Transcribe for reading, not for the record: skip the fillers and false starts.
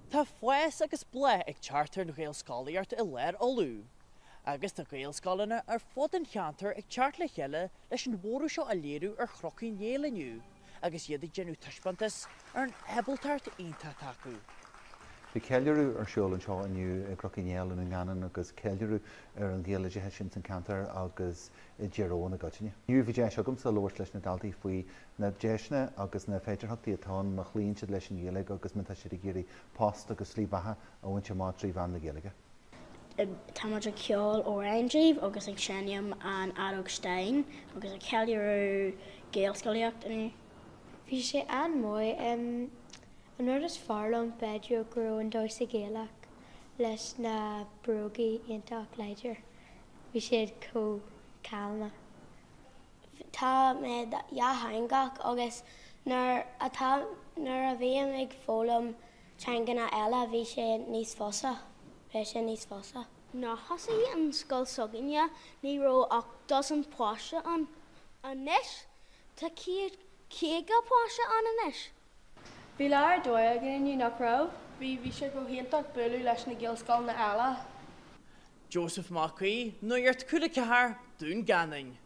Tá fues agus ble ag charter na gaelscoiliart I léir olú. Agus na gaelscoilena fud an cheantar ag chart le chéile leis an bhóru seo a léirú Chnoc Uí Néill aniu, agus iad genú taispantas an hebaltart ionta tacu. Bhí Ceiliúradh seoil an seo aniu Chnoc Uí Néill an gceannan agus Ceiliúradh an ggéalaide sin an cantar agus tyrone a gcoitinne. Nniu bhí deis agam sa lóir leis na daltaí faoi na deisna agus na féidirthachtaí atá na chlíonn siad leis an ggéalaigh agus manta siad i géirí post agus slí batha a bhaint má trí bhean na ggéalaige. Tá muid ceol óráindíomh agus ag seaniam an adóg stein agus ag Ceiliúradh gaelscoilíocht aniu. Bhí sé an mói an nuair is fearlam beidir go an deis a géalaach leis na brógaí ionach leidir. Bhí siad có calna. Tá méid haingach agus nuair a bhíam ag fólam teangaina eile bhí sé níos fosa. Bhí sé níos fosa. Ná thosaí an scoil sogaine ní ró 8 páiste an inis. Tá céga páiste an inis. Bhí leir dóigh gan inniu nach rá, bhí sé go héantach buú leis na gaelscoil na eile. Joseph Macaí, Nuacht Cúla4, dún ganin.